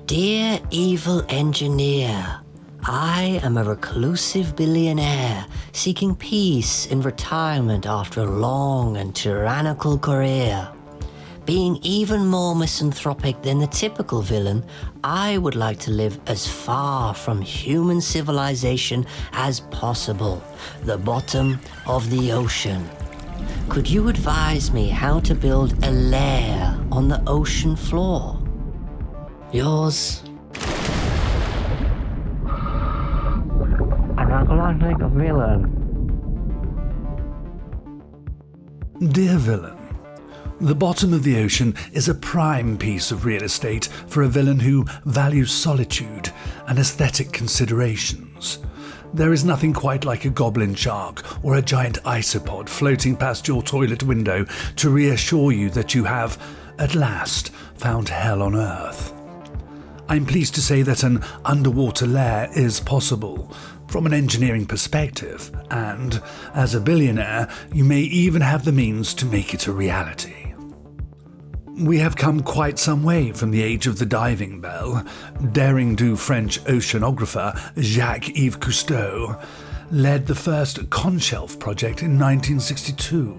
Dear evil engineer, I am a reclusive billionaire seeking peace in retirement after a long and tyrannical career. Being even more misanthropic than the typical villain, I would like to live as far from human civilization as possible, the bottom of the ocean. Could you advise me how to build a lair on the ocean floor? Yours. And I'm like a villain. Dear villain, the bottom of the ocean is a prime piece of real estate for a villain who values solitude and aesthetic considerations. There is nothing quite like a goblin shark or a giant isopod floating past your toilet window to reassure you that you have, at last, found hell on earth. I'm pleased to say that an underwater lair is possible from an engineering perspective, and as a billionaire, you may even have the means to make it a reality. We have come quite some way from the age of the diving bell. Daring-do French oceanographer Jacques-Yves Cousteau led the first Conshelf project in 1962,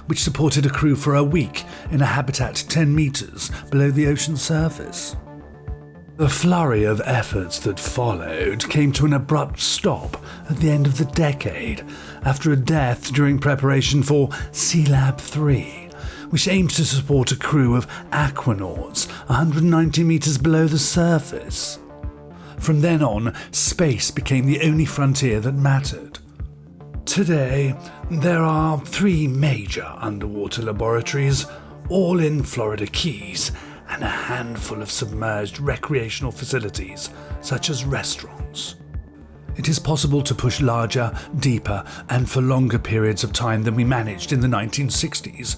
which supported a crew for a week in a habitat 10 meters below the ocean surface. The flurry of efforts that followed came to an abrupt stop at the end of the decade after a death during preparation for Sealab 3, which aimed to support a crew of aquanauts 190 meters below the surface. From then on, space became the only frontier that mattered. Today, there are 3 major underwater laboratories, all in Florida Keys, and a handful of submerged recreational facilities, such as restaurants. It is possible to push larger, deeper, and for longer periods of time than we managed in the 1960s.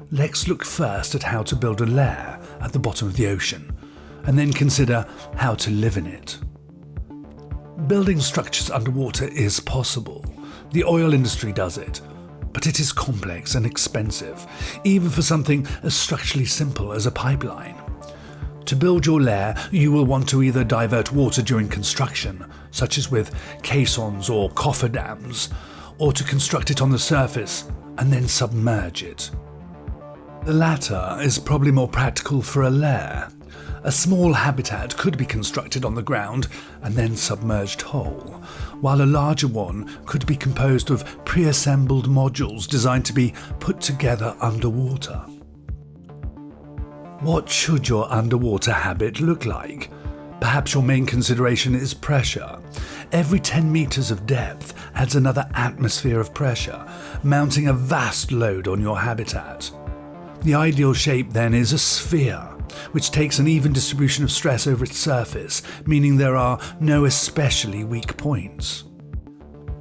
Let's look first at how to build a lair at the bottom of the ocean, and then consider how to live in it. Building structures underwater is possible. The oil industry does it, but it is complex and expensive, even for something as structurally simple as a pipeline. To build your lair, you will want to either divert water during construction, such as with caissons or cofferdams, or to construct it on the surface and then submerge it. The latter is probably more practical for a lair. A small habitat could be constructed on the ground and then submerged whole, while a larger one could be composed of pre-assembled modules designed to be put together underwater. What should your underwater habit look like? Perhaps your main consideration is pressure. Every 10 meters of depth adds another atmosphere of pressure, mounting a vast load on your habitat. The ideal shape then is a sphere, which takes an even distribution of stress over its surface, meaning there are no especially weak points.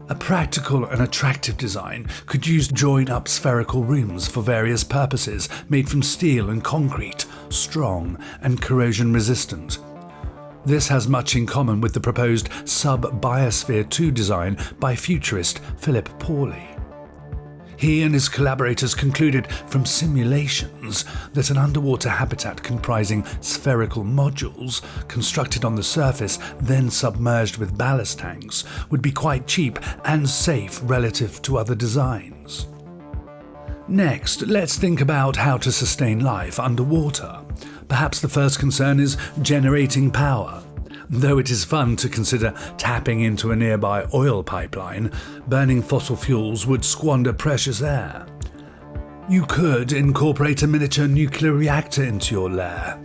A practical and attractive design could use joined-up spherical rooms for various purposes, made from steel and concrete, strong and corrosion-resistant. This has much in common with the proposed sub-biosphere 2 design by futurist Philip Pauly. He and his collaborators concluded from simulations that an underwater habitat comprising spherical modules constructed on the surface, then submerged with ballast tanks, would be quite cheap and safe relative to other designs. Next, let's think about how to sustain life underwater. Perhaps the first concern is generating power. Though it is fun to consider tapping into a nearby oil pipeline, burning fossil fuels would squander precious air. You could incorporate a miniature nuclear reactor into your lair,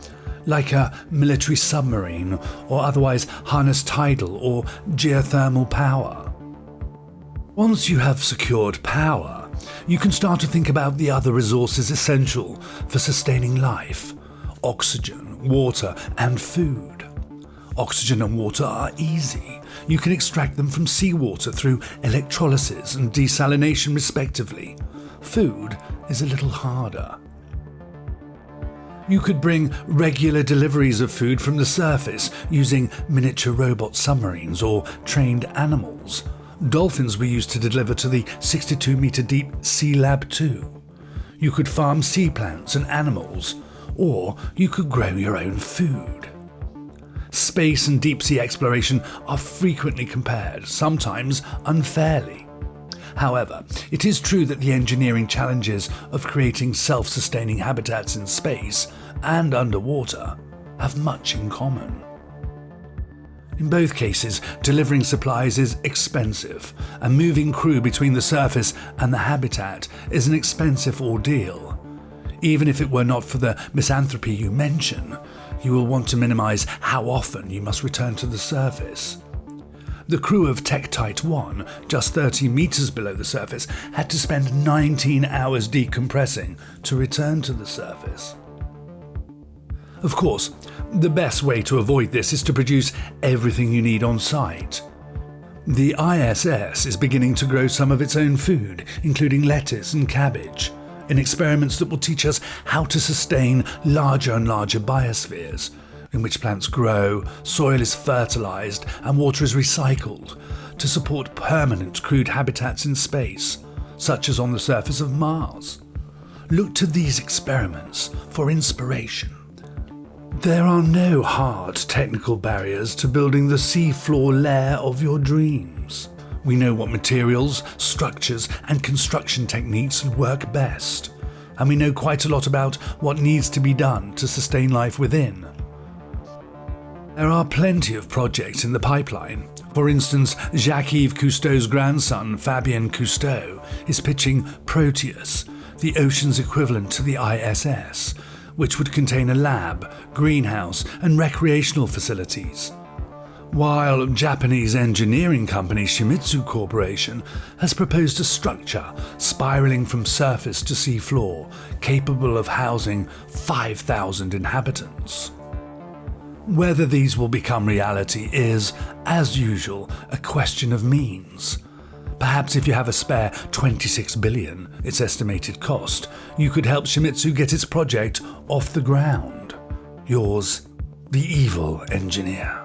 like a military submarine, or otherwise harness tidal or geothermal power. Once you have secured power, you can start to think about the other resources essential for sustaining life: oxygen, water, and food. Oxygen and water are easy. You can extract them from seawater through electrolysis and desalination respectively. Food is a little harder. You could bring regular deliveries of food from the surface using miniature robot submarines or trained animals. Dolphins were used to deliver to the 62-meter deep Sealab 2. You could farm sea plants and animals, or you could grow your own food. Space and deep-sea exploration are frequently compared, sometimes unfairly. However, it is true that the engineering challenges of creating self-sustaining habitats in space and underwater have much in common. In both cases, delivering supplies is expensive, and moving crew between the surface and the habitat is an expensive ordeal. Even if it were not for the misanthropy you mention, you will want to minimize how often you must return to the surface. The crew of Tektite 1, just 30 meters below the surface, had to spend 19 hours decompressing to return to the surface. Of course, the best way to avoid this is to produce everything you need on site. The ISS is beginning to grow some of its own food, including lettuce and cabbage, in experiments that will teach us how to sustain larger and larger biospheres, in which plants grow, soil is fertilized, and water is recycled to support permanent crude habitats in space, such as on the surface of Mars. Look to these experiments for inspiration. There are no hard technical barriers to building the seafloor lair of your dreams. We know what materials, structures, and construction techniques work best, and we know quite a lot about what needs to be done to sustain life within. There are plenty of projects in the pipeline. For instance, Jacques-Yves Cousteau's grandson, Fabien Cousteau, is pitching Proteus, the ocean's equivalent to the ISS, which would contain a lab, greenhouse, and recreational facilities. While Japanese engineering company Shimizu Corporation has proposed a structure spiraling from surface to seafloor, capable of housing 5,000 inhabitants. Whether these will become reality is, as usual, a question of means. Perhaps if you have a spare 26 billion, its estimated cost, you could help Shimizu get its project off the ground. Yours, the evil engineer.